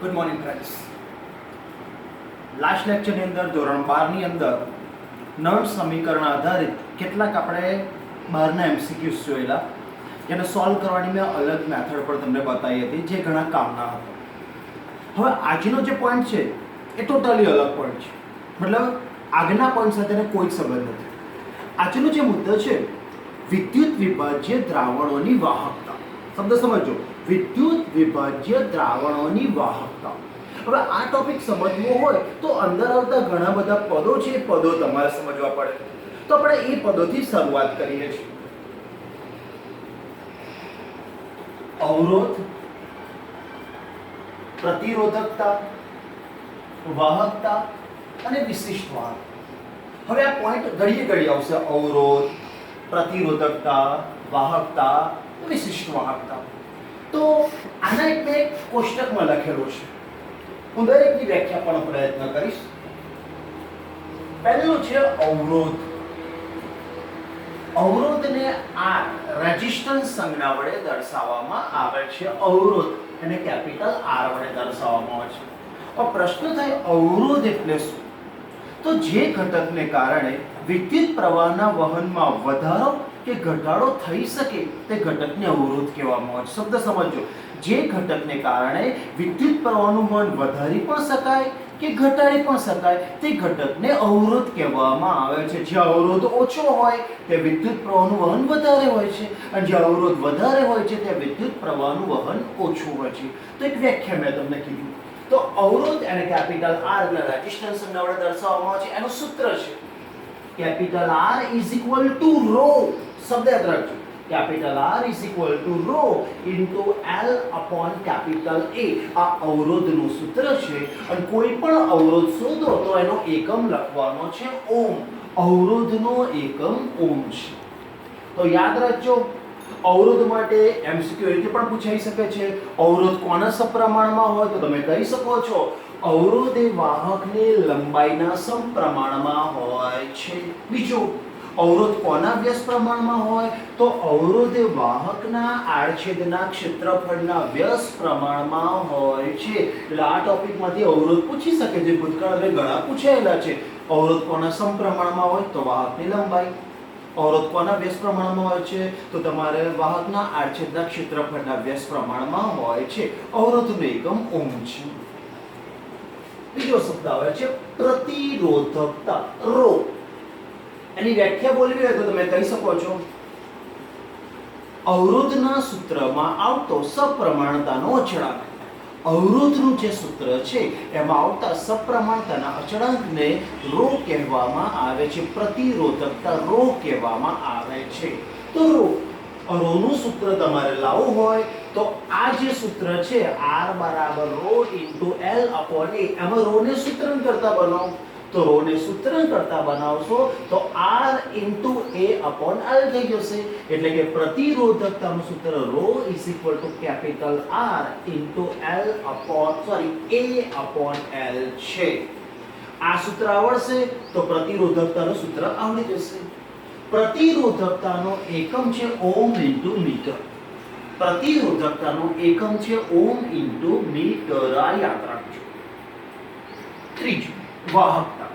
Good morning friends. Last લેક્ચરની અંદર ધોરણ 12 ની અંદર નળ સમીકરણ આધારિત કેટલાક આપણે 12ના એમસીક્યુઝ જોયેલા, જેને સોલ્વ કરવાની મેં અલગ મેથડ પર તમને બતાવી હતી, જે ઘણા કામના હતા. હવે આજનો જે પોઈન્ટ છે એ ટોટલી અલગ પોઈન્ટ છે, મતલબ આગળના પોઈન્ટ સાથે કોઈ જ સંબંધ નથી. આજનો જે મુદ્દો છે વિદ્યુત વિભાજ્ય દ્રાવણોની વાહકતા. શબ્દ સમજો, વિદ્યુત વિભાજ્ય દ્રાવણોની વાહકતા. હવે આ ટોપિક સમજવો હોય તો અંદર આવતા ઘણા બધા પદો છે, એ પદો તમારે સમજવા પડે. તો આપણે એ પદોથી શરૂઆત કરીએ છીએ. અવરોધ, પ્રતિરોધકતા, વાહકતા અને વિશિષ્ટ વાહક. હવે આ પોઈન્ટ ઘડીએ ઘડી આવશે. અવરોધ, પ્રતિરોધકતા, વાહકતા, વિશિષ્ટ વાહકતા. તો આના એક મેં કોષ્ટકમાં લખેલું છે. હું દરેકની વ્યાખ્યા પણ પ્રયત્ન કરીશ. પહેલું છે અવરોધ. અવરોધને આ રેઝિસ્ટન્સ સંજ્ઞા વડે દર્શાવવામાં આવે છે. અવરોધ એને કેપિટલ આર વડે દર્શાવવામાં આવે છે. હવે પ્રશ્ન થાય, અવરોધ એટલે શું? તો જે ઘટકને કારણે વિદ્યુત પ્રવાહના વહનમાં વધારો કે ઘટાડો થઈ શકે તે ઘટકને અવરોધ કહેવામાં આવે છે. શબ્દ સમજો, જે ઘટકને કારણે વિદ્યુત પ્રવાહનું વહન વધારી પણ શકાય કે ઘટાડી પણ શકાય તે ઘટકને અવરોધ કહેવામાં આવે છે. જે અવરોધ ઓછો હોય તે વિદ્યુત પ્રવાહનું વહન વધારે હોય છે, અને જે અવરોધ વધારે હોય છે તે વિદ્યુત પ્રવાહનું વહન ઓછું હોય છે. તો એક વ્યાખ્યા મેં તમને કીધું. તો અવરોધ એને કેપિટલ આર એટલે રેઝિસ્ટન્સ સંજ્ઞા વડે દર્શાવવામાં આવે છે. એનું સૂત્ર છે capital R is equal to rho. શબ્દ યાદ રાખજો, capital R is equal to rho into L upon capital A. આ અવરોધનું સૂત્ર છે. અને કોઈ પણ અવરોધ શોધો તો એનો એકમ લખવાનો છે ઓમ. અવરોધનો એકમ ઓમ છે. તો યાદ રાખજો, અવરોધ માટે એમસીક્યુ રીતે પણ પૂછાઈ શકે છે. અવરોધ કોના સપ્રમાણમાં હોય તો તમે કહી શકો છો અવરોધ એ વાહકની લંબાઈના સમપ્રમાણમાં હોય છે. બીજું, અવરોધ કોના વ્યસ્ત પ્રમાણમાં હોય તો અવરોધ એ વાહકના આડછેદના ક્ષેત્રફળના વ્યસ્ત પ્રમાણમાં હોય છે. એટલે આ ટોપિકમાંથી અવરોધ પૂછી શકે છે. ભૂતકાળમાં ઘણા પૂછાયેલા છે. અવરોધ કોના સમપ્રમાણમાં હોય તો વાહકની લંબાઈ. અવરોધ કોના વ્યસ્ત પ્રમાણમાં હોય છે તો તમારે વાહકના આડછેદના ક્ષેત્રફળના વ્યસ્ત પ્રમાણમાં હોય છે. અવરોધનો એકમ ઓમ છે. બીજો શબ્દ આવે છે પ્રતિરોધકતા, રો. એની વ્યાખ્યા બોલવી હોય તો તમે કહી શકો છો અવરોધના સૂત્રમાં આવતો સપ્રમાણતાનો અચળાંક. અવરોધનું જે સૂત્ર છે એમાં આવતા સપ્રમાણતાના અચળાંકને રો કહેવામાં આવે છે. પ્રતિરોધકતા રો કહેવામાં આવે છે. તો રોનું સૂત્ર તમારે લાવવું હોય તો આ જે સૂત્ર છે R બરાબર rho into L upon A, એમાં રોને સૂત્રણ કરતા બનાવો તો રોને સૂત્રણ કરતા બનાવશો તો R into A upon L થઈ જશે. એટલે કે પ્રતિરોધકતાનું સૂત્ર rho is equal to capital R into L upon A upon L છે. આ સૂત્ર આવડશે તો પ્રતિરોધકતાનું સૂત્ર આવડી જશે. પ્રતિરોધકતાનો એકમ છે ઓમ ઇન્ટુ મીટર. પ્રતિરોધકતાનો એકમ છે ઓમ ઇન્ટુ મીટર. આ યાદ રાખજો. ત્રીજું, વાહકતા,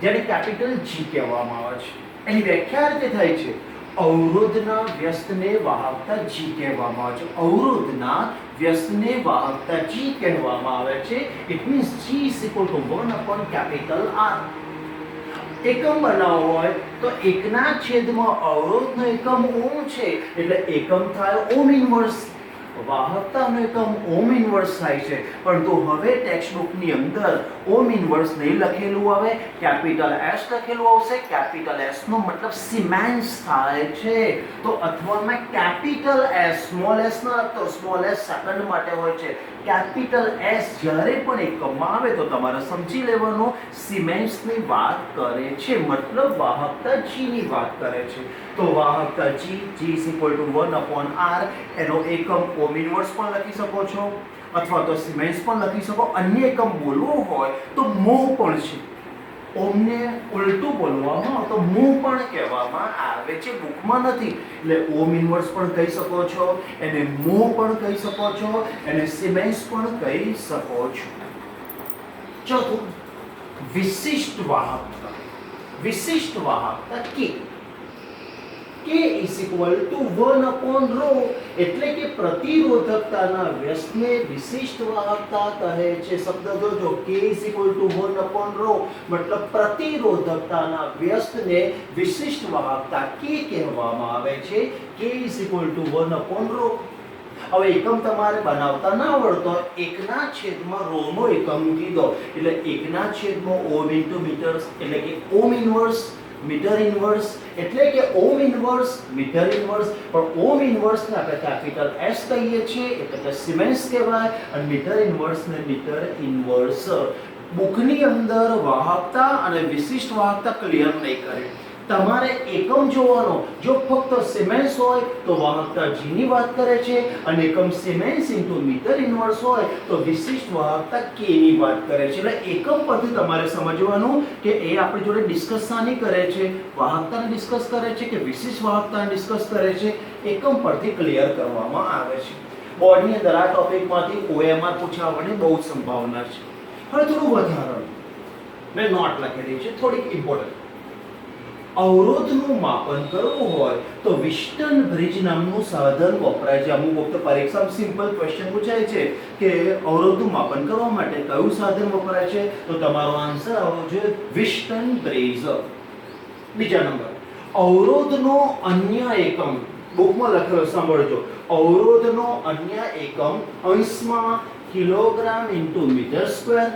જેને કેપિટલ G કહેવામાં આવે છે. એની વ્યાખ્યા રીતે થાય છે અવરોધના વ્યસ્તને વાહકતા G કહેવામાં આવે છે. અવરોધના વ્યસ્તને વાહકતા G કહેવામાં આવે છે. It means G is equal to 1 upon capital R. એકમ બનાવવો હોય તો એકના છેદમાં અવરોધનો એકમ ઓમ છે એટલે એકમ થાય ઓમ ઇન્વર્સ. વાહકતાનો એકમ ઓમ ઇન્વર્સ થાય છે. પરંતુ હવે ટેક્સ્ટબુકની અંદર ઓમ ઇન્વર્સ નહીં લખેલું આવે, કેપિટલ S લખેલું આવશે. કેપિટલ S નો મતલબ સિમેન્સ થાય છે. તો અથવામાં કેપિટલ S, સ્મોલ s ન લખતો, સ્મોલ s સેકન્ડ માટે હોય છે. કેપિટલ S જ્યારે પણ એકમમાં આવે તો તમારે સમજી લેવાનું સિમેન્સની વાત કરે છે, મતલબ વાહકતા G ની વાત કરે છે. તો વાહકતા G is equal to 1 upon R. એનો એકમ ઓમ ઇન્વર્સ પણ લખી શકો છો અથવા તો સિમેન્સ પણ લખી શકો. અન્ય એકમ બોલવો હોય તો મોહ પણ છે. ઓમને ઉલટું બોલવામાં તો મું પણ કહેવામાં આવે છે, બુકમાં નથી. એટલે ઓમ ઇન્વર્સ પણ કહી શકો છો, એને મું પણ કહી શકો છો, એને સિમેન્સ પણ કહી શકો છો. ચોથું, વિશિષ્ટ વાહકતા. વિશિષ્ટ વાહકતા કે K is equal to 1/ρ, એટલે કે પ્રતિરોધકતાના વ્યસ્તને વિશિષ્ટ વાહકતા કહે છે. શબ્દ જોજો, K is equal to 1/ρ, મતલબ પ્રતિરોધકતાના વ્યસ્તને વિશિષ્ટ વાહકતા K કહેવામાં આવે છે. K is equal to 1/ρ. હવે એકમ તમારે બનાવતા ના આવડતો હોય, 1/ρ નો એકમ મૂકી દો, એટલે 1/ρ ઓમ ઇન્ટુ મીટર, એટલે કે ઓમ ઇન્વર્સ મીટર ઇન્વર્સ, એટલે કે ઓમ ઇન્વર્સ મીટર ઇન્વર્સ. પણ ઓમ ઇન્વર્સ ને આપણે કેપિટલ S કહીએ છીએ, એટલે કે સિમેન્સ કહેવાય, અને મીટર ઇન્વર્સ ને મીટર ઇન્વર્સ. બુકની અંદર વાહકતા અને વિશિષ્ટ વાહકતા ક્લિયર નહીં કરે. તમારે એકમ જોવાનો, જો ફક્ત સિમેન્સ હોય તો વાહકતા G ની વાત કરે છે, અને એકમ સિમેન્સ ઇન્ટુ મીટર ઇન્વર્સ હોય તો વિશિષ્ટ વાહકતા K ની વાત કરે છે. એટલે એકમ પરથી તમારે સમજવાનું કે એ આપણી જોડે ડિસ્કસ શાની કરે છે, વાહકતાને ડિસ્કસ કરે છે કે વિશિષ્ટ વાહકતાને ડિસ્કસ કરે છે, એકમ પરથી ક્લિયર કરવામાં આવે છે. બોર્ડની અંદર આ ટોપિકમાંથી OMR પૂછાવાની બહુ સંભાવના છે. હવે થોડું વધારાનું મેં નોટ લખેલી છે, થોડીક ઇમ્પોર્ટન્ટ. અવરોધનું માપન કરવું હોય તો વિસ્ટન બ્રિજ નામનું સાધન વપરાય છે. અમુક વખતે પરીક્ષામાં સિમ્પલ ક્વેશ્ચન પૂછાય છે કે અવરોધનું માપન કરવા માટે કયું સાધન વપરાય છે, તો તમારો આન્સર આવવો જોઈએ વિસ્ટન બ્રિજ. બીજા નંબર, અવરોધનો અન્ય એકમ, બુકમાં લખેલો સાંભળજો, અવરોધનો અન્ય એકમ અંશમાં કિલોગ્રામ ઇન્ટુ મીટર સ્ક્વેર,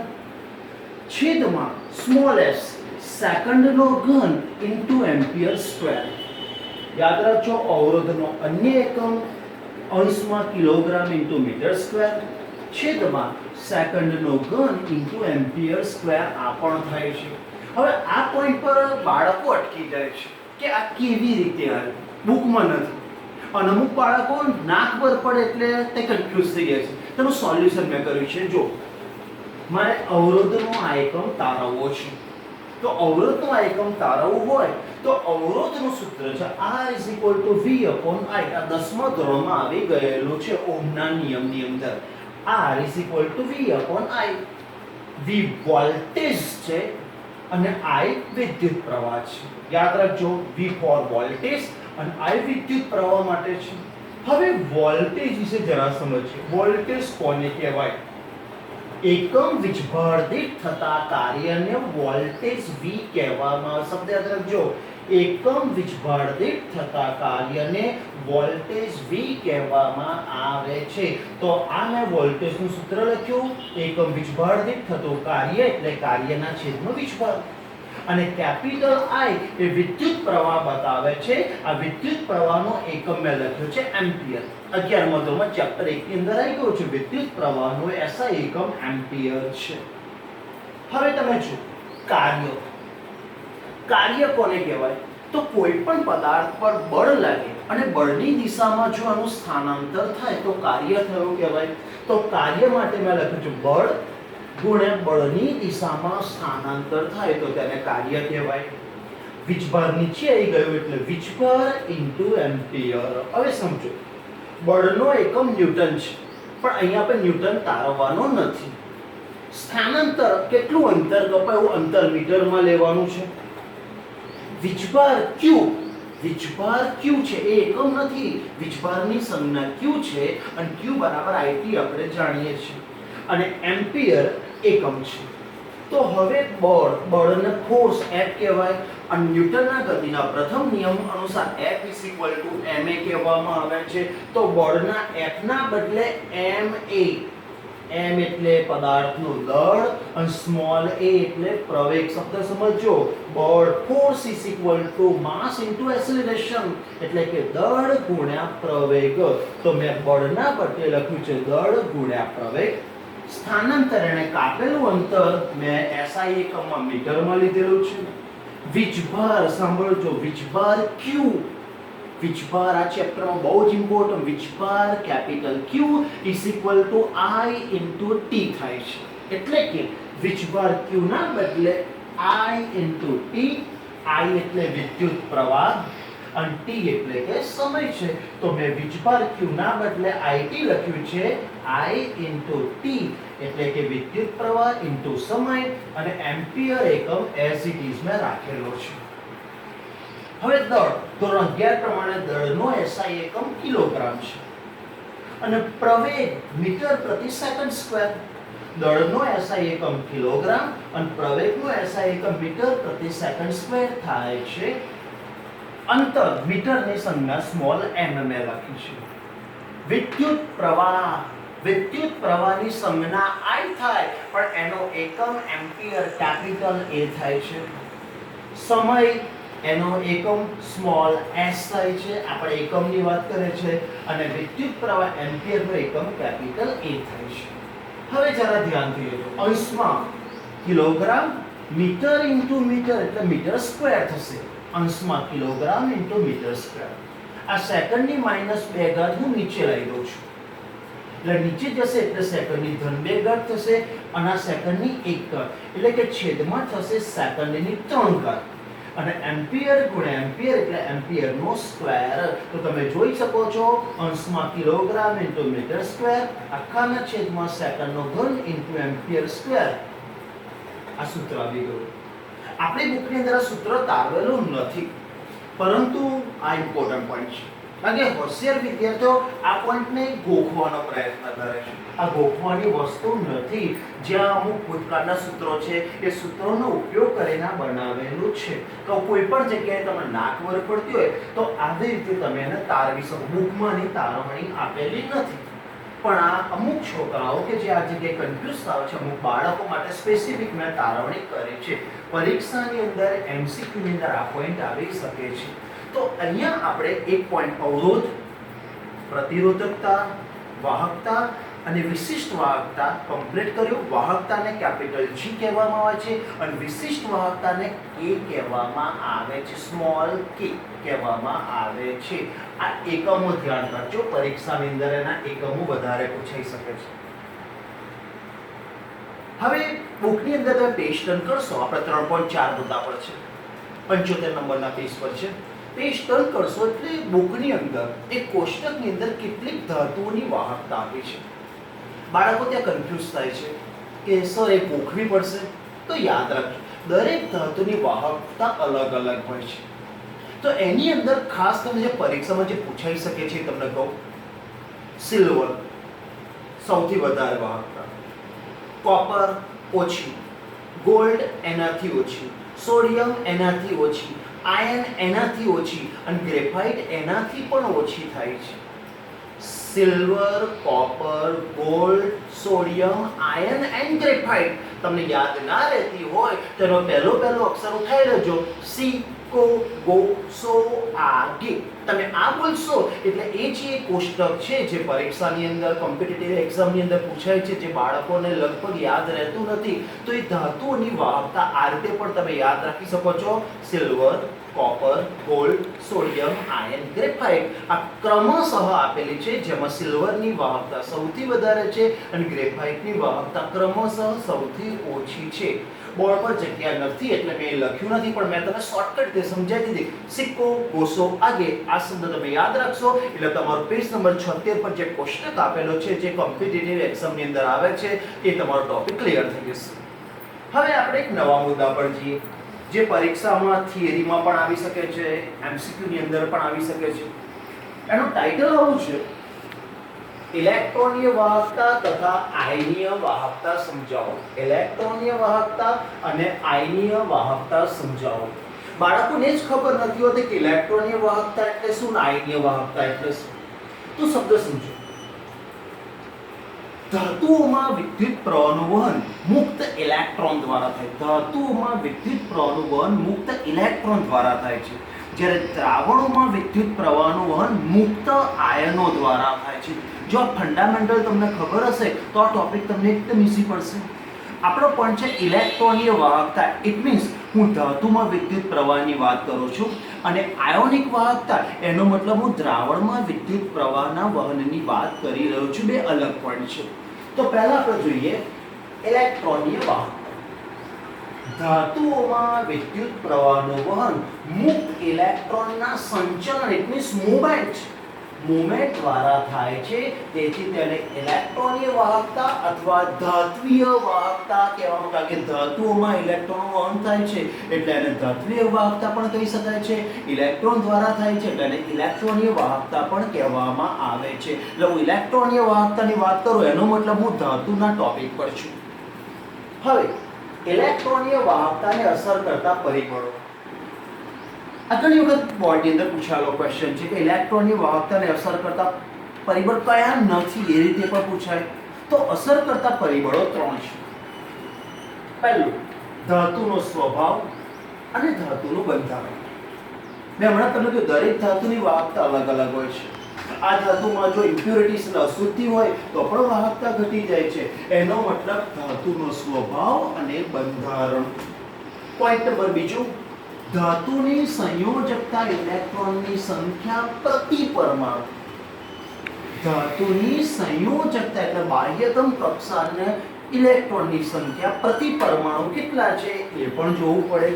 છેદમાં સ્મોલ s સેકન્ડનો ઘન ઇન્ટુ એમ્પિયર સ્ક્વેર. યાદ રાખજો, અવરોધનો અન્ય એકમ અંશમાં કિલોગ્રામ ઇન્ટુ મીટર સ્ક્વેર, છેદમાં સેકન્ડનો ઘન ઇન્ટુ એમ્પિયર સ્ક્વેર. આ પણ થાય છે. હવે આ પોઈન્ટ પર બાળકો અટકી જાય છે કે આ કેવી રીતે આવે, બુકમાં નથી. અને અમુક બાળકો નાક પર પડે એટલે તે કન્ફ્યુઝ થઈ જાય છે. તેનું સોલ્યુશન મેં કર્યું છે. જો મારે અવરોધનો આ એકમ તારવવો છે, તો અવરોધનો આ એકમ તારવવું હોય તો અવરોધનું સૂત્ર છે R = V/I. આ 10મા ધોરણમાં આવી ગયેલું છે ઓહમના નિયમની અંદર. R = V/I. V વોલ્ટેજ છે અને I વિદ્યુત પ્રવાહ છે. યાદ રાખજો, V ફોર વોલ્ટેજ અને I વિદ્યુત પ્રવાહ માટે છે. હવે વોલ્ટેજ વિશે જરા સમજીએ. વોલ્ટેજ કોને કહેવાય? એકમ વીજભાર દીઠ થતા કાર્યને વોલ્ટેજ V કહેવામાં આવે. શબ્દ યાદ રાખજો, એકમ વીજભાર દીઠ થતા કાર્યને વોલ્ટેજ V કહેવામાં આવે છે. તો આ મેં વોલ્ટેજનું સૂત્ર લખ્યું, એકમ વીજભાર દીઠ થતું કાર્ય એટલે કાર્યના છેદનો વીજભાર, અને કેપિટલ I એ વિદ્યુત પ્રવાહ બતાવે છે. આ વિદ્યુત પ્રવાહનો એકમ મેં લખ્યો છે એમ્પિયર. 11મા ધોરણમાં ચેપ્ટર 1 ની અંદર આવી ગયું છે, વિદ્યુત પ્રવાહનો SI એકમ એમ્પિયર છે. હવે તમે જો કાર્ય, કાર્ય કોને કહેવાય? તો કોઈ પણ પદાર્થ પર બળ લાગે અને બળની દિશામાં જો આનું સ્થાનાંતર થાય તો કાર્ય થયું કહેવાય. તો કાર્ય માટે મેં લખ્યું છે બળ ગુણ્યા બળની દિશામાં સ્થાનાંતર થાય તો તેને કાર્ય કહેવાય. વીજભાર નીચે આવી ગયું એટલે વીજભાર ઇન્ટુ એમ્પિયર. હવે સમજો, બળનો એકમ ન્યૂટન છે, પણ અહીંયા આપણે ન્યૂટન તારવવાનો નથી. સ્થાનાંતર કેટલું અંતર કપાયું, અંતર મીટરમાં લેવાનું છે. વીજભાર Q, વીજભાર Q છે, એ એકમ નથી, વીજભારની સંજ્ઞા Q છે, અને Q બરાબર IT આપણે જાણીએ છીએ, અને એમ્પિયર એકમ છે. તો હવે બળને ફોર્સ F કહેવાય, અને ન્યૂટનના ગતિના પ્રથમ નિયમ અનુસાર F = ma કહેવામાં આવે છે. તો બળના F ના બદલે ma, m એટલે પદાર્થનું દળ અને સ્મોલ a એટલે પ્રવેગ. શબ્દ સમજો, બળ ફોર્સ = માસ ઇન્ટુ એક્સેલરેશન, એટલે કે દળ ગુણ્યા પ્રવેગ. તો મેં બળના બદલે લખ્યું છે દળ ગુણ્યા પ્રવેગ. સ્થાનાંતર એને કાપેલું અંતર મેં SI એકમમાં મીટરમાં લીધેલું છે. વીજભાર સાંભળજો, વીજભાર Q, વીજભાર આ ચેપ્ટરમાં બહુ જ ઇમ્પોર્ટન્ટ. વીજભાર કેપિટલ Q = I × T થાય છે. એટલે કે વીજભાર Q ના બદલે I into t. I એટલે વિદ્યુત પ્રવાહ અને t એટલે કે સમય છે. તો મેં વીજભાર q ના બદલે it લખ્યું છે. I into t એટલે કે વિદ્યુત પ્રવાહ into સમય અને એમ્પિયર એકમ as it is મેં રાખેલો છે. હવે દળ ધોરણ 11 પ્રમાણે દળનો SI એકમ કિલોગ્રામ છે અને પ્રવેગ મીટર પ્રતિ સેકન્ડ સ્ક્વેર. દળનો SI એકમ કિલોગ્રામ અને પ્રવેગનો SI એકમ મીટર પ્રતિ સેકન્ડ સ્ક્વેર થાય છે. અંતર મીટરની સંજ્ઞા સ્મોલ m મેં લખી છે. વિદ્યુત પ્રવાહની સંજ્ઞા I થાય પણ એનો એકમ એમ્પિયર કેપિટલ A થાય છે. સમય એનો એકમ સ્મોલ s થાય છે. આપણે એકમની વાત કરે છે અને વિદ્યુત પ્રવાહ એમ્પિયરનો એકમ કેપિટલ A થાય છે. હવે જરા ધ્યાનથી જોજો. અંશમાં કિલોગ્રામ મીટર ઇન્ટુ મીટર એટલે મીટર સ્ક્વેર થશે. અંશમાં કિલોગ્રામ ઇન્ટુ મીટર સ્ક્વેર. આ સેકન્ડની -2 ઘાત હું નીચે લઈ દઉં છું એટલે નીચે જશે એટલે સેકન્ડની -2 ઘાત થશે અને આ સેકન્ડની 1 ઘાત એટલે કે છેદમાં થશે સેકન્ડની 3 ઘાત અને એમ્પિયર ગુણ્યા એમ્પિયર એટલે એમ્પિયરનો સ્ક્વેર. તો તમે જોઈ શકો છો અંશમાં કિલોગ્રામ ઇન્ટુ મીટર સ્ક્વેર આખાના છેદમાં સેકન્ડનો ઘન ઇન્ટુ એમ્પિયર સ્ક્વેર. આ સૂત્ર આવી ગયું. આપણી બુકની અંદર આ સૂત્ર તારવેલું નથી પરંતુ આ ઇમ્પોર્ટન્ટ પોઈન્ટ છે. કારણ કે હોશિયાર વિદ્યાર્થીઓ આ પોઈન્ટને ગોખવાનો પ્રયત્ન કરે છે. આ ગોખવાની વસ્તુ નથી. જ્યાં અમુક ભૂતકાળના સૂત્રો છે એ સૂત્રોનો ઉપયોગ કરીને બનાવેલું છે. તો કોઈ પણ જગ્યાએ તમને નાક વર પડતી હોય તો આવી રીતે તમે એને તારવી શકો. બુકમાંની તારવણી આપેલી નથી પણ આ અમુક છોકરાઓ કે જે આ જગ્યાએ કન્ફ્યુઝ થાય છે અમુક બાળકો માટે સ્પેસિફિક મેં તારવણી કરી છે. પરીક્ષાની અંદર MCQ ની અંદર આ પોઈન્ટ આવી શકે છે. તો અહીંયા આપણે એક પોઈન્ટ અવરોધ, પ્રતિરોધકતા, વાહકતા અને વિશિષ્ટ વાહકતા કમ્પ્લીટ કર્યું. વાહકતાને કેપિટલ G કહેવામાં આવે છે અને વિશિષ્ટ વાહકતાને K કહેવામાં આવે છે, સ્મોલ k કહેવામાં આવે છે. આ એકમો ધ્યાન રાખજો. પરીક્ષાની અંદર એના એકમો વધારે પૂછાઈ શકે છે. હવે બુકની અંદર તમે પેજ ટર્ન કરશો. આપણે 3.4 મુદ્દા પર છે, 75 નંબરના પેજ પર છે. પેજ ટર્ન કરશો એટલે બુકની અંદર એક કોષ્ટકની અંદર કેટલીક ધાતુઓની વાહકતા આપી છે. બાળકો ત્યાં કન્ફ્યુઝ થાય છે કે સર એ ગોખવી પડશે. તો યાદ રાખજો દરેક ધાતુની વાહકતા અલગ અલગ હોય છે. તો એની અંદર ખાસ તમને જે પરીક્ષામાં જે પૂછાઈ શકે છે તમને કહું. સિલ્વર સૌથી વધારે વાહકતા, કોપર ઓછી, ગોલ્ડ એનાથી ઓછી, સોડિયમ એનાથી ઓછી, આયર્ન એનાથી ઓછી અને ગ્રેફાઇટ એનાથી પણ ઓછી થાય છે. Silver, copper, gold, sodium, iron and graphite. તમને યાદ ના રહેતી હોય તો એનો પહેલો અક્ષર ઉઠાઈ લેજો. સી કો ગો સો આ ગે. તમે આ બોલશો એટલે એ જે કોષ્ટક છે જે પરીક્ષાની અંદર કોમ્પિટિટિવ એક્ઝામની અંદર પૂછાય છે જે બાળકોને લગભગ યાદ રહેતું નથી તો એ ધાતુઓની વાહકતા આ રીતે પણ તમે યાદ રાખી શકો છો. Silver, copper, gold, sodium, iron, graphite આ ક્રમશઃ આપેલી છે જેમાં સિલ્વરની વાહકતા સૌથી વધારે છે અને ગ્રેફાઇટની વાહકતા ક્રમશઃ સૌથી ઓછી છે. બોર્ડ પર જગ્યા નથી એટલે મેં લખ્યું નથી પણ મેં તમને શોર્ટકટ તે સમજાવી દીધી. સિક્કો ગોસો આગે આ શબ્દ તમે યાદ રાખશો એટલે તમારો પેજ નંબર 76 પર જે કોષ્ટક આપેલો છે જે કોમ્પિટિટિવ એક્ઝામની અંદર આવે છે એ તમારો ટોપિક ક્લિયર થઈ જશે. હવે આપણે એક નવા મુદ્દા પર જઈએ જે પરીક્ષામાં થિયરીમાં પણ આવી શકે છે, MCQ ની અંદર પણ આવી શકે છે. એનું ટાઇટલ આવું છે ઇલેક્ટ્રોનીય વાહકતા તથા આયનીય વાહકતા સમજાવો. ઇલેક્ટ્રોનીય વાહકતા અને આયનીય વાહકતા સમજાવો. બાળકોને જ ખબર નથી હોતી કે ઇલેક્ટ્રોનીય વાહકતા એટલે શું ને આયનીય વાહકતા એટલે શું. તો શબ્દ સમજો. ધાતુઓમાં વિદ્યુત પ્રવાહનું વહન મુક્ત ઇલેક્ટ્રોન દ્વારા થાય. ધાતુઓમાં વિદ્યુત પ્રવાહનું વહન મુક્ત ઇલેક્ટ્રોન દ્વારા થાય છે જ્યારે દ્રાવણોમાં વિદ્યુત પ્રવાહનું વહન મુક્ત આયનો દ્વારા થાય છે. જો આ ફંડામેન્ટલ તમને ખબર હશે તો આ ટોપિક તમને એકદમ ઈઝી પડશે. આપણો પોઈન્ટ છે ઇલેક્ટ્રોનીય વાહકતા. ઇટ મીન્સ હું ધાતુમાં વિદ્યુત પ્રવાહની વાત કરું છું અને આયોનિક વાહકતા એનો મતલબ હું દ્રાવણમાં વિદ્યુત પ્રવાહના વહનની વાત કરી રહ્યો છું. બે અલગ પોઈન્ટ છે. તો પહેલા આપણે જોઈએ ઇલેક્ટ્રોનીય વાહકતા. ધાતુઓમાં વિદ્યુત પ્રવાહનું વહન મુક્ત ઇલેક્ટ્રોનના સંચલન ઇટ મીન્સ મૂવમેન્ટ દ્વારા થાય છે, તેથી તેને ઇલેક્ટ્રોનીય વાહકતા અથવા ધાત્વિય વાહકતા કહેવામાં આવે. કે ધાતુઓમાં ઇલેક્ટ્રોનનું વહન થાય છે એટલે એને ધાત્વિય વાહકતા પણ કહી શકાય છે. ઇલેક્ટ્રોન દ્વારા થાય છે એટલે એને ઇલેક્ટ્રોનીય વાહકતા પણ કહેવામાં આવે છે. એટલે હું ઇલેક્ટ્રોનીય વાહકતાની વાત કરું એનો મતલબ હું ધાતુના ટોપિક પર છું. હવે ઇલેક્ટ્રોનીય વાહકતાને અસર કરતા પરિબળો. આ ઘણી વખત બોર્ડની અંદર પૂછાયેલો ક્વેશ્ચન છે કે ઇલેક્ટ્રોનની વાહકતાને અસર કરતા પરિબળ કયા નથી, એ રીતે પણ પૂછાય. તો અસર કરતા પરિબળો 3 છે. પહેલું, ધાતુનો સ્વભાવ અને ધાતુનું બંધારણ. મેં હમણાં તમને કહ્યું દરેક ધાતુની વાહકતા અલગ અલગ હોય છે. આ ધાતુમાં જો ઇમ્પ્યોરિટીઝ એટલે અશુદ્ધિ હોય તો પણ વાહકતા ઘટી જાય છે. એનો મતલબ ધાતુનો સ્વભાવ અને બંધારણ. પોઈન્ટ નંબર બીજું, ધાતુની સંયોજકતા ઇલેક્ટ્રોનની સંખ્યા પ્રતિ પરમાણુ. ધાતુની સંયોજકતા એટલે બાહ્યતમ કક્ષાને ઇલેક્ટ્રોનની સંખ્યા પ્રતિ પરમાણુ કેટલા છે એ પણ જોવું પડે.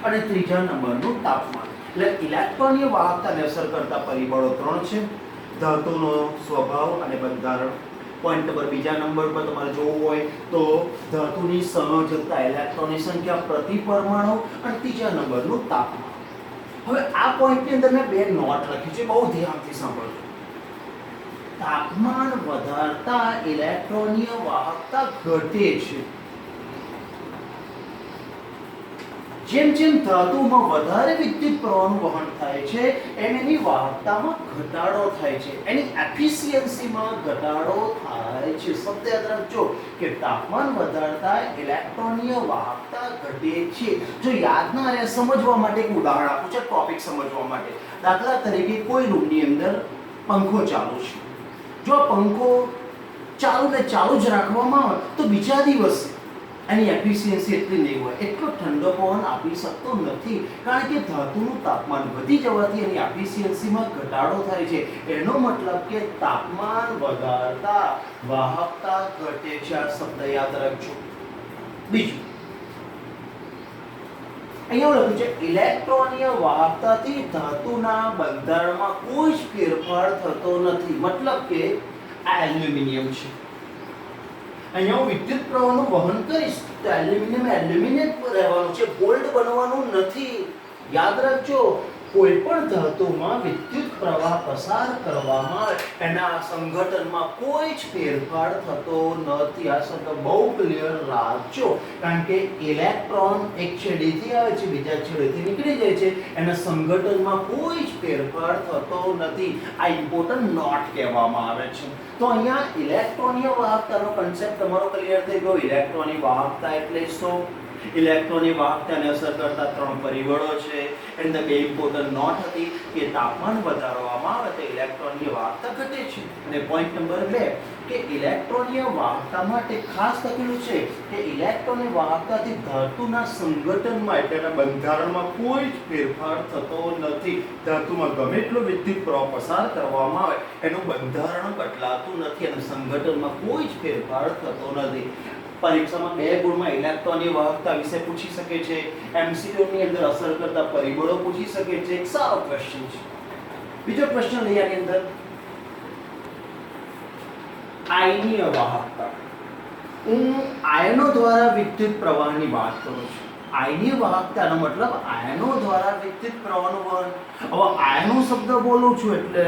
અને ત્રીજા નંબરનું તાપમાન. એટલે ઇલેક્ટ્રોનીય વાહકતાને અસર કરતા પરિબળો 3 છે. ધાતુનો સ્વભાવ અને બંધારણ. પોઈન્ટ નંબર બીજા નંબર પર તમારે જોવું હોય તો ધાતુની સંયોજકતા ઇલેક્ટ્રોનની સંખ્યા પ્રતિ પરમાણુ અને ત્રીજા નંબરનું તાપમાન. હવે આ પોઈન્ટની અંદર મેં 2 નોટ લખી છે, બહુ ધ્યાનથી સાંભળજો. તાપમાન વધારતા ઇલેક્ટ્રોનીય વાહકતા ઘટે છે. જેમ જેમ ધાતુમાં વધારે વિદ્યુત પ્રવાહનું વહન થાય છે એમ એની વાહકતામાં ઘટાડો થાય છે, એની એફિશિયન્સીમાં ઘટાડો થાય છે. શબ્દ યાદ રાખજો કે તાપમાન વધારતા ઇલેક્ટ્રોનીય વાહકતા ઘટે છે. જો યાદ ના રહે સમજવા માટે એક ઉદાહરણ આપું છું, ટોપિક સમજવા માટે. દાખલા તરીકે કોઈ રૂમની અંદર પંખો ચાલુ છે. જો પંખો ચાલુ ને ચાલુ જ રાખવામાં આવે તો બીજા દિવસે એની એફિશિયન્સી એટલી નહીં હોય, એટલો ઠંડો પવન આપી શકતો નથી, કારણ કે ધાતુનું તાપમાન વધી જવાથી એની એફિશિયન્સીમાં ઘટાડો થાય છે. એનો મતલબ કે તાપમાન વધારતા વાહકતા ઘટે છે. આ શબ્દ યાદ રાખજો. બીજું અહીંયા લખ્યું છે ઇલેક્ટ્રોનીય વાહકતાથી ધાતુના બંધારણમાં કોઈ જ ફેરફાર થતો નથી. મતલબ કે આ એલ્યુમિનિયમ છે, અહીંયા હું વિદ્યુત પ્રવાહનું વહન કરીશ તો એલ્યુમિનિયમ રહેવાનું છે, ગોલ્ડ બનવાનું નથી. યાદ રાખજો, કોઈ પણ ધાતુમાં વિદ્યુત પ્રવાહ પસાર કરવામાં આવે એના સંઘટનમાં કોઈ જ ફેરફાર થતો નથી. આ શબ્દ બહુ ક્લિયર રાખજો, કારણ કે ઇલેક્ટ્રોન એક છેડેથી આવે છે બીજા છેડેથી નીકળી જાય છે, એના સંઘટનમાં કોઈ જ ફેરફાર થતો નથી. આ ઇમ્પોર્ટન્ટ નોટ કહેવામાં આવે છે. તો અહીંયા ઇલેક્ટ્રોનીય વાહકતાનો કન્સેપ્ટ તમારો ક્લિયર થઈ ગયો. ઇલેક્ટ્રોનની વાહકતા એટલે શું? ઇલેક્ટ્રોનની વાહકતાને અસર કરતા 3 પરિબળો છે. એની અંદર 2 ઇમ્પોર્ટન્ટ નોટ હતી કે તાપમાન વધારવામાં આવે તો ઇલેક્ટ્રોનની વાહકતા ઘટે છે. અને પોઈન્ટ નંબર 2 કે ઇલેક્ટ્રોનીય વાહકતા માટે ખાસ લખેલું છે કે ઇલેક્ટ્રોનની વાહકતાથી ધાતુના સંઘટનમાં એટલે બંધારણમાં કોઈ જ ફેરફાર થતો નથી. ધાતુમાં ગમે એટલો વિદ્યુત પ્રવાહ પસાર કરવામાં આવે એનું બંધારણ બદલાતું નથી અને સંઘટનમાં કોઈ જ ફેરફાર થતો નથી. પરીક્ષામાં 2 ગુણમાં ઇલેક્ટ્રોનની વાહકતા વિશે પૂછી શકે છે. MCQ ની અંદર અસર કરતા પરિબળો પૂછી શકે છે. એક સારો ક્વેશ્ચન છે. બીજો ક્વેશ્ચન લઈએ આની અંદર, આયનીય વાહકતા. હું આયનો દ્વારા વિદ્યુત પ્રવાહની વાત કરું છું. આયનીય વાહકતાનો મતલબ આયનો દ્વારા વિદ્યુત પ્રવાહનું વહન. હવે આયનો શબ્દ બોલું છું એટલે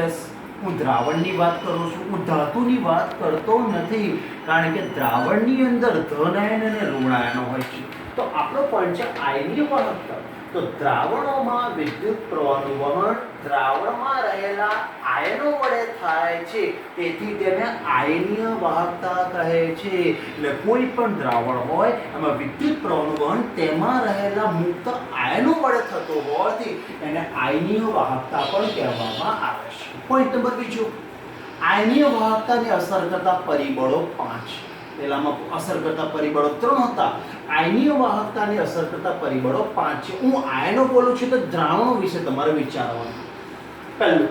હું દ્રાવણની વાત કરું છું, હું ધાતુની વાત કરતો નથી, કારણ કે દ્રાવણની અંદર ધન આયન અને ઋણ આયનો હોય છે. તો આપણો પોઈન્ટ છે આયનીય વાહકતા. તો દ્રાવણોમાં વિદ્યુત પ્રવાહનું વહન દ્રાવણમાં રહેલા આયનો વડે થાય છે, તેથી તેને આયનીય વાહકતા કહે છે. એટલે કોઈ પણ દ્રાવણ હોય એમાં વિદ્યુત પ્રવાહનું વહન તેમાં રહેલા મુક્ત આયનો વડે થતો હોવાથી એને આયનીય વાહકતા પણ કહેવામાં આવે છે. પોઈન્ટ નંબર બીજો, આયનીય વાહકતાને અસર કરતા પરિબળો 5. પહેલામાં અસર કરતા પરિબળો 3 હતા, આયનીય વાહકતાને અસર કરતા પરિબળો 5 છે. હું આયનો બોલું છું તો દ્રાવણો વિશે તમારે વિચારવાનું. પહેલું,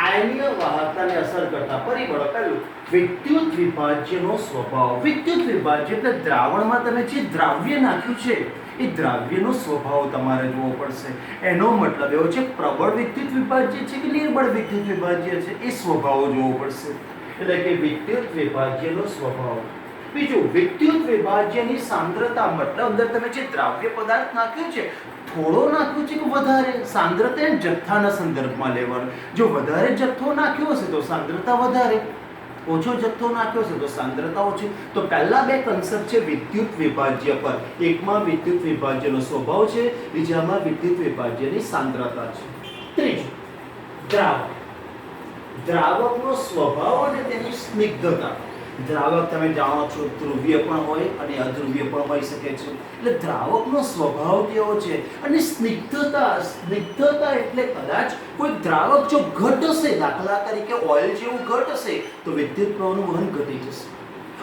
આયનીય વાહકતાને અસર કરતા પરિબળો. પહેલું, વિદ્યુત વિભાજ્યનો સ્વભાવ. વિદ્યુત વિભાજ્ય એટલે દ્રાવણમાં તમે જે દ્રાવ્ય નાખ્યું છે એ દ્રાવ્યનો સ્વભાવ તમારે જોવો પડશે. એનો મતલબ એવો છે પ્રબળ વિદ્યુત વિભાજ્ય છે કે નિર્બળ વિદ્યુત વિભાજ્ય છે, એ સ્વભાવ જોવો પડશે. એટલે કે વિદ્યુત વિભાજ્યનો સ્વભાવ. બીજું, વિદ્યુત વિભાજ્યની સાંદ્રતા. મતલબ અંદર તમે જે દ્રાવ્ય પદાર્થ નાખ્યો છે, થોડો નાખ્યો છે કે વધારે. સાંદ્રતા એ જથ્થાના સંદર્ભમાં લેવાનું. જો વધારે જથ્થો નાખ્યો હશે તો સાંદ્રતા વધારે, ઓછો જથ્થો નાખ્યો છે તો સાંદ્રતા ઓછી. તો પહેલા બે કન્સેપ્ટ છે વિદ્યુત વિભાજ્ય પર. એકમાં વિદ્યુત વિભાજ્યનો સ્વભાવ છે, બીજામાં વિદ્યુત વિભાજ્યની સાંદ્રતા છે. ત્રીજું, દ્રાવક. દ્રાવકનો સ્વભાવ અને તેની સ્નિગ્ધતા. દ્રાવક તમે જાણો છો ધ્રુવીય પણ હોય અને અધ્રુવીય પણ હોઈ શકે છે. એટલે દ્રાવકનો સ્વભાવ કેવો છે અને સ્નિગ્ધતા. સ્નિગ્ધતા એટલે કદાચ કોઈ દ્રાવક જો ઘટ હશે, દાખલા તરીકે ઓઇલ જેવું ઘટ હશે તો વિદ્યુત પ્રવાહનું વહન ઘટી જશે,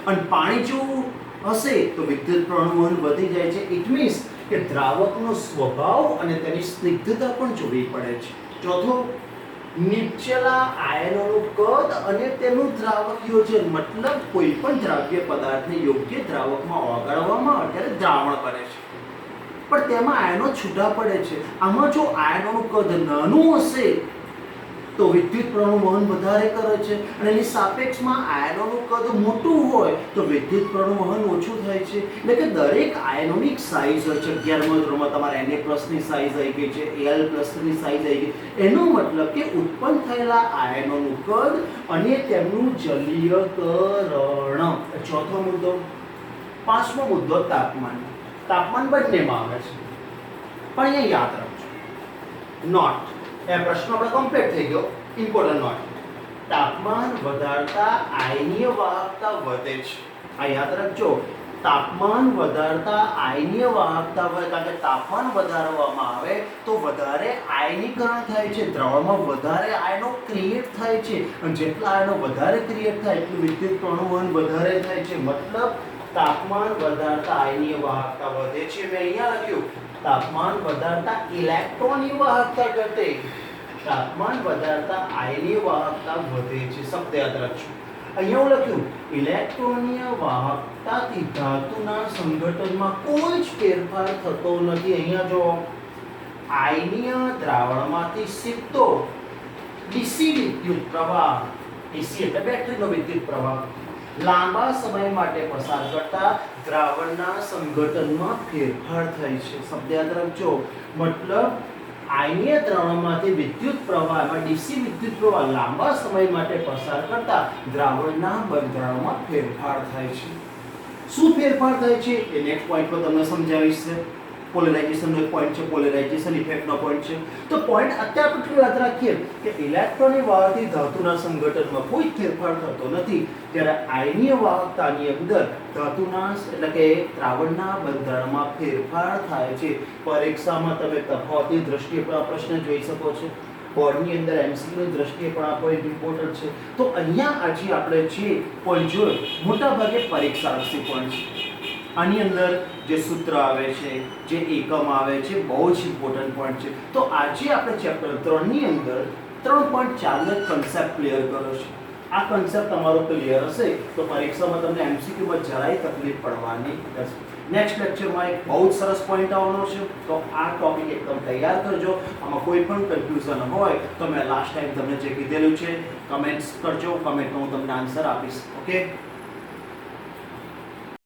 અને પાણી જેવું હશે તો વિદ્યુત પ્રવાહનું વહન વધી જાય છે. ઇટ મીન્સ કે દ્રાવકનો સ્વભાવ અને તેની સ્નિગ્ધતા પણ જોવી પડે છે. ચોથું, નીચેલા આયનોનું કદ અને તેનું દ્રાવક યોજન. મતલબ કોઈ પણ દ્રાવ્ય પદાર્થને યોગ્ય દ્રાવકમાં ઓગાળવામાં અત્યારે દ્રાવણ બને છે, પણ તેમાં આયનો છૂટા પડે છે. આમાં જો આયનોનું કદ નાનું હશે તો વિદ્યુત પ્રવાહનું વહન વધારે કરે છે, અને એની સાપેક્ષમાં આયનોનું કદ મોટું હોય તો વિદ્યુત પ્રવાહનું વહન ઓછું થાય છે. એટલે કે દરેક આયનોની એક સાઇઝ હોય છે. 11મા ધોરણમાં તમારે Na+ ની સાઇઝ આવી ગઈ છે, Al+ ની સાઇઝ આવી ગઈ. એનો મતલબ કે ઉત્પન્ન થયેલા આયનોનું કદ અને તેમનું જલીયકરણ. ચોથો મુદ્દો. પાંચમો મુદ્દો, તાપમાન. તાપમાન બંનેમાં આવે છે, પણ અહીંયા યાદ રાખજો નોટ. એ પ્રશ્ન આપણે કમ્પ્લીટ થઈ ગયો. Important note. તાપમાન વધારતા આયનીય વાહકતા વધે છે. આ યાદ રાખજો. તાપમાન વધારતા આયનીય વાહકતા વધે, કારણ કે તાપમાન વધારવામાં આવે તો વધારે આયનીકરણ થાય છે, દ્રાવણમાં વધારે આયનો ક્રિએટ થાય છે, અને જેટલા આયનો વધારે ક્રિએટ થાય એટલું વિદ્યુત પ્રવાહનું વહન વધારે થાય છે. મતલબ તાપમાન વધારતા આયનીય વાહકતા વધે છે. મેં અહીંયા લખ્યું તાપમાન વધારતા ઇલેક્ટ્રોનની વાહકતા ઘટે. તાપમાન વધારતા આયનીય વાહકતા વધે છે. શબ્દ યાદ રાખજો. અહીંયા હું લખ્યું ઇલેક્ટ્રોનીય વાહકતાથી ધાતુના સંઘટનમાં કોઈ જ ફેરફાર થતો નથી. અહીંયા જો આયનીય દ્રાવણમાંથી સીધો ડીસી વિદ્યુત પ્રવાહ, ડીસી એટલે બેટરીનો વિદ્યુત પ્રવાહ, લાંબા સમય માટે પસાર કરતા દ્રાવણના સંઘટનમાં ફેરફાર થાય છે. શબ્દ યાદ રાખજો. મતલબ આયનીય દ્રાવણમાંથી વિદ્યુત પ્રવાહ, એમાં ડીસી વિદ્યુત પ્રવાહ લાંબા સમય માટે પસાર કરતા દ્રાવણના બંધારણમાં ફેરફાર થાય છે. શું ફેરફાર થાય છે એ નેક્સ્ટ પોઈન્ટ પર તમને સમજાવીશ. પોલરાઇઝેશનનો એક પોઈન્ટ છે, પોલરાઇઝેશન ઇફેક્ટનો પોઈન્ટ છે. તો પોઈન્ટ અત્યારે આપણે યાદ રાખીએ કે ઇલેક્ટ્રોનની વાહકથી ધાતુના સંઘટનમાં કોઈ ફેરફાર થતો નથી, જ્યારે આયનીય વાહકતાની અંદર ધાતુના એટલે કે દ્રાવણના બંધારણમાં ફેરફાર થાય છે. પરીક્ષામાં તમે તફાવતની દ્રષ્ટિએ પણ આ પ્રશ્ન જોઈ શકો છો. બોર્ડની અંદર એમસીક્યુની દ્રષ્ટિએ પણ આ પોઈન્ટ ઇમ્પોર્ટન્ટ છે. તો અહીંયા આજે આપણે જે પોઈન્ટ જોયો મોટાભાગે પરીક્ષાલક્ષી પોઈન્ટ છે. આની અંદર જે સૂત્ર આવે છે, જે એકમ આવે છે, બહુ જ ઇમ્પોર્ટન્ટ પોઈન્ટ છે. તો આજે આપણે ચેપ્ટર 3 ની અંદર 3.4 નો કન્સેપ્ટ ક્લિયર કર્યો છે. આ કન્સેપ્ટ તમારો ક્લિયર હશે તો પરીક્ષામાં તમને એમસીક્યુમાં જરાય તકલીફ પડવાની નથી. નેક્સ્ટ લેક્ચરમાં એક બહુ જ સરસ પોઈન્ટ આવવાનો છે, તો આ ટોપિક એકદમ તૈયાર કરજો. આમાં કોઈ પણ કન્ફ્યુઝન હોય તો મેં લાસ્ટ ટાઈમ તમને જે કીધેલું છે કમેન્ટ્સ કરજો, કમેન્ટમાં હું તમને આન્સર આપીશ. ઓકે.